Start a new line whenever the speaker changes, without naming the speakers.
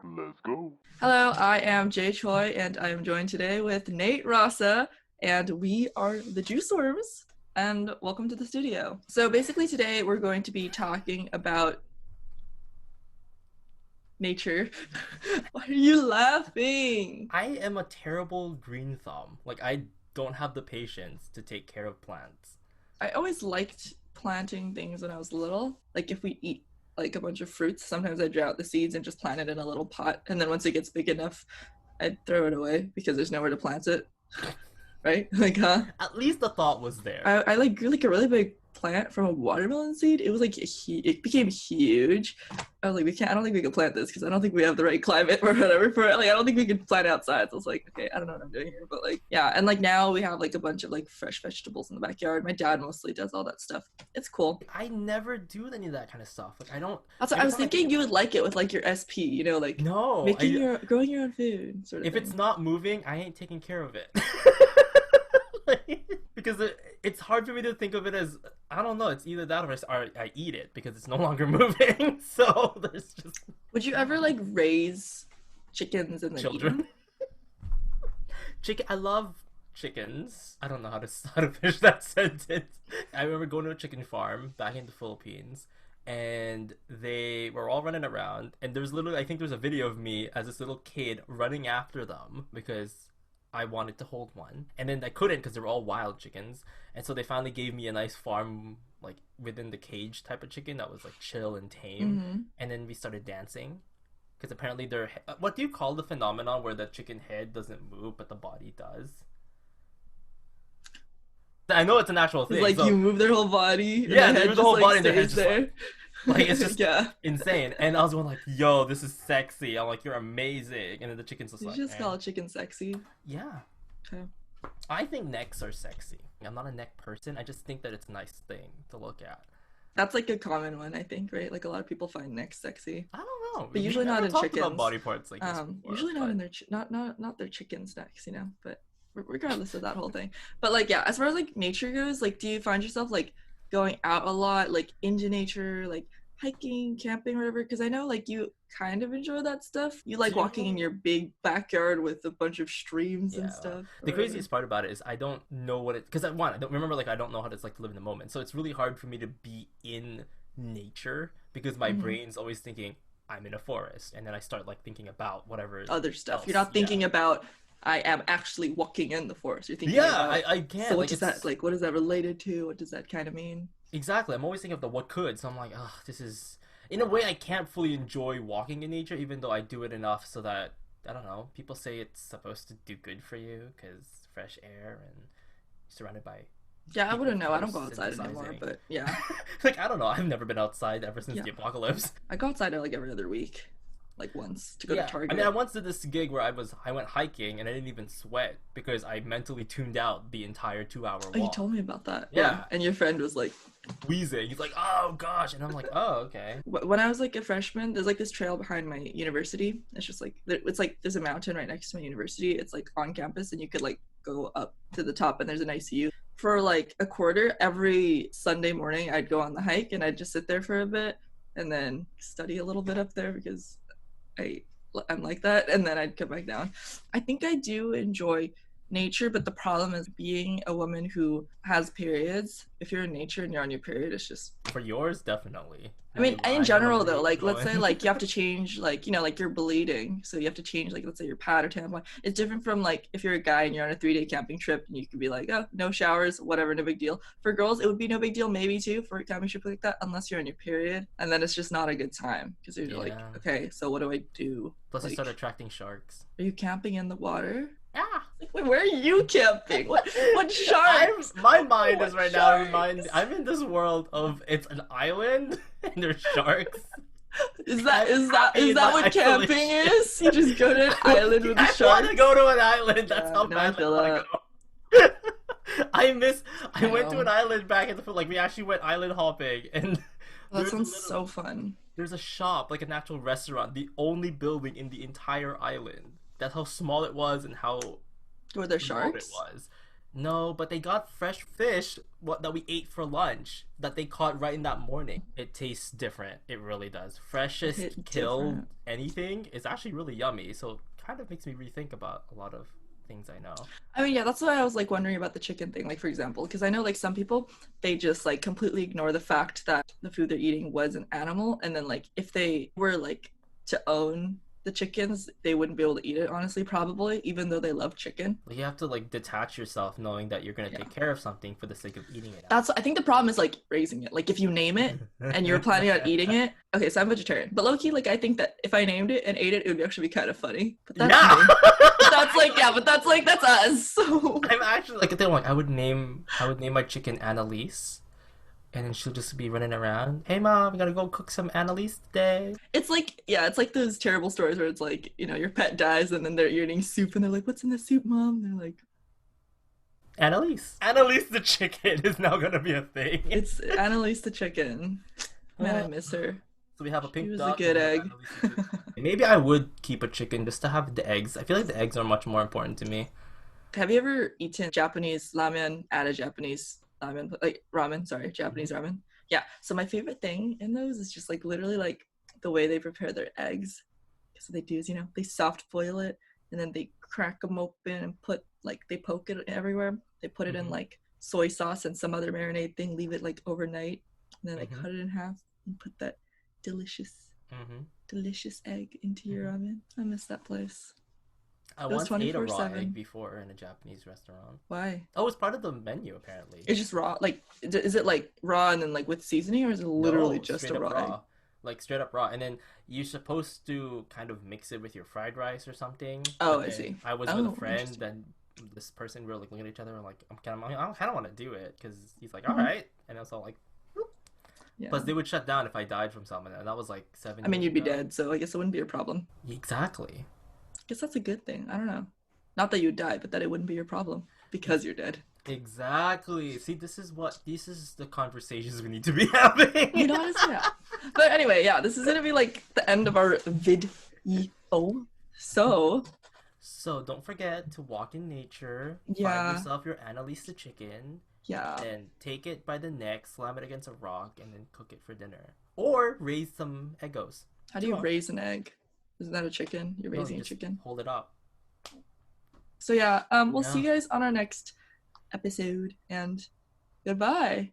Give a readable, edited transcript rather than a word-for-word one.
Let's go.
Hello, I am Jay Choi, and I am joined today with Nate Rasa, and we are the JUICEWORMS, and welcome to the studio. So basically today we're going to be talking about nature. Why are you laughing?
I am a terrible green thumb. Like, I don't have the patience to take care of plants.
I always liked planting things when I was little. Like if we eat like a bunch of fruits, sometimes I draw out the seeds and just plant it in a little pot, and then once it gets big enough, I'd throw it away because there's nowhere to plant it. Right? Like,
At least the thought was there.
I like grew like a really big plant from a watermelon seed. It was like it became huge. I was like, I don't think we can plant this because I don't think we have the right climate or whatever for it. Like, I don't think we can plant outside. So I was like, okay, I don't know what I'm doing here, but like, yeah. And like now we have like a bunch of like fresh vegetables in the backyard. My dad mostly does all that stuff. It's cool.
I never do any of that kind of stuff. Like, I don't.
That's what I was thinking you would like it with like your SP, you know, like
No.
growing your own food sort of
If
thing.
it's not moving, I ain't taking care of it. Because it's hard for me to think of it as, I don't know, it's either that or I eat it because it's no longer moving. So there's just
Would you ever like raise chickens and then
children. I love chickens. I don't know how to finish that sentence. I remember going to a chicken farm back in the Philippines, and they were all running around, and there's literally, I think there's a video of me as this little kid running after them because I wanted to hold one, and then I couldn't because they were all wild chickens, and so they finally gave me a nice farm, like within the cage type of chicken that was like chill and tame, and then we started dancing. Because apparently they're... What do you call the phenomenon where the chicken head doesn't move, but the body does? I know it's a natural thing.
It's like
so...
you move their whole body.
Yeah, they move the whole body and their
stays
head just like it's just
yeah.
insane. And I was going like, yo, this is sexy. I'm like, you're amazing. And then the chicken's just
You
like...
just call chicken sexy.
Yeah.
Okay.
I think necks are sexy. I'm not a neck person. I just think that it's a nice thing to look at.
That's like a common one, I think, right? Like a lot of people find necks sexy.
I don't know.
But usually not in chickens.
About body parts like this before,
usually not in their not their chickens' necks, you know. But regardless of that whole thing. But like, yeah, as far as like nature goes, like, do you find yourself like going out a lot, like into nature, like hiking, camping, whatever? Because I know like you kind of enjoy that stuff. You like walking in your big backyard with a bunch of streams and stuff.
The craziest part about it is I don't know what it, because I don't remember, like, I don't know how it's like to live in the moment, so it's really hard for me to be in nature because my brain's always thinking I'm in a forest, and then I start like thinking about whatever
other stuff
else.
You're not thinking about I am actually walking in the forest. You're thinking
I can't.
So what does that, like, what is that related to? What does that kind of mean?
Exactly. I'm always thinking of the what could, so I'm like, oh, this is, in a way I can't fully enjoy walking in nature, even though I do it enough so that, I don't know, people say it's supposed to do good for you because fresh air and surrounded by...
Yeah, I wouldn't know. I don't go outside anymore, but yeah.
Like, I don't know. I've never been outside ever since the apocalypse.
I go outside like every other week, like once, to go to Target.
I mean, I once did this gig where I went hiking and I didn't even sweat because I mentally tuned out the entire 2-hour walk.
Oh, you told me about that.
Yeah.
And your friend was like
wheezing. He's like, oh gosh, and I'm like, oh, okay.
When I was like a freshman, there's like this trail behind my university. It's just like there's a mountain right next to my university. It's like on campus, and you could like go up to the top, and there's a nice view. For like a quarter, every Sunday morning, I'd go on the hike, and I'd just sit there for a bit, and then study a little bit up there because I'm like that, and then I'd come back down. I think I do enjoy nature, but the problem is being a woman who has periods. If you're in nature and you're on your period, it's just...
For yours, definitely.
I mean, in general though, like, let's say like you have to change, like, you know, like you're bleeding, so you have to change, like, let's say your pad or tampon. It's different from like if you're a guy and you're on a 3-day camping trip and you could be like, oh, no showers, whatever, no big deal. For girls, it would be no big deal maybe too for a camping trip like that, unless you're on your period, and then it's just not a good time because you're like, okay, so what do I do?
Plus,
like,
you start attracting sharks.
Are you camping in the water?
Yeah.
Like, wait, where are you camping? What sharks?
My mind is right now. I'm in this world of it's an island and there's sharks.
Is that what camping is? You just go to an island with the sharks?
I want to go to an island. That's how bad I want to go. I went to an island back in the, like, we actually went island hopping, and
that sounds so fun.
There's a shop, like an actual restaurant, the only building in the entire island. That's how small it was and how...
Were there sharks?
It was. No, but they got fresh fish that we ate for lunch that they caught right in that morning. It tastes different. It really does. Freshest killed anything is actually really yummy. So it kind of makes me rethink about a lot of things I know.
I mean, yeah, that's why I was like wondering about the chicken thing, like for example, because I know like some people, they just like completely ignore the fact that the food they're eating was an animal, and then like if they were like to own the chickens, they wouldn't be able to eat it, honestly, probably, even though they love chicken.
Like, you have to like detach yourself knowing that you're gonna take care of something for the sake of eating it.
That's, I think the problem is like raising it. Like if you name it and you're planning on eating it, okay, so I'm vegetarian, but low-key, like I think that if I named it and ate it, it would actually be kind of funny. But that's me. But that's like, yeah, but that's like, that's us. So
I'm actually like, I would name my chicken Annalise. And then she'll just be running around. Hey mom, we gotta go cook some Annalise today.
it's like, yeah, it's like those terrible stories where it's like, you know, your pet dies and then they're eating soup and they're like, what's in the soup, mom? And they're like,
Annalise. Annalise the chicken is now gonna be a thing.
it's Annalise the chicken. Man, I miss her.
So we have a pink
She was
duck.
a good egg.
Maybe I would keep a chicken just to have the eggs. I feel like the eggs are much more important to me.
Have you ever eaten Japanese ramen at a Japanese ramen, like ramen, sorry, Japanese ramen? Yeah, so my favorite thing in those is just like literally like the way they prepare their eggs. Because what they do is, you know, they soft boil it and then they crack them open and put like, they poke it everywhere. They put it in like soy sauce and some other marinade thing, leave it like overnight, and then they cut it in half and put that delicious egg into your ramen. I miss that place.
I once ate a raw egg before in a Japanese restaurant.
Why?
Oh, it's part of the menu apparently.
It's just raw. Like, is it like raw and then like with seasoning, or is it literally just a raw egg?
Like straight up raw, and then you're supposed to kind of mix it with your fried rice or something.
Oh, I see.
I was with a friend, and this person, we were like looking at each other and like, I kind of want to do it because he's like, all right, and I was all like. Yeah. Plus, they would shut down if I died from something, and that was like 7 years
I mean, you'd be
ago.
dead, so I guess it wouldn't be a problem.
Exactly.
I guess that's a good thing. I don't know. Not that you'd die, but that it wouldn't be your problem because you're dead.
Exactly. See, this is the conversations we need to be having.
You know what I'm saying? But anyway, yeah, this is gonna be like the end of our video. So
don't forget to walk in nature.
Yeah.
Find yourself your Annalise the chicken.
Yeah.
And take it by the neck, slam it against a rock, and then cook it for dinner. Or raise some Eggos.
How do you raise an egg? Isn't that a chicken? You're raising a chicken.
Hold it up.
So yeah, we'll see you guys on our next episode, and goodbye.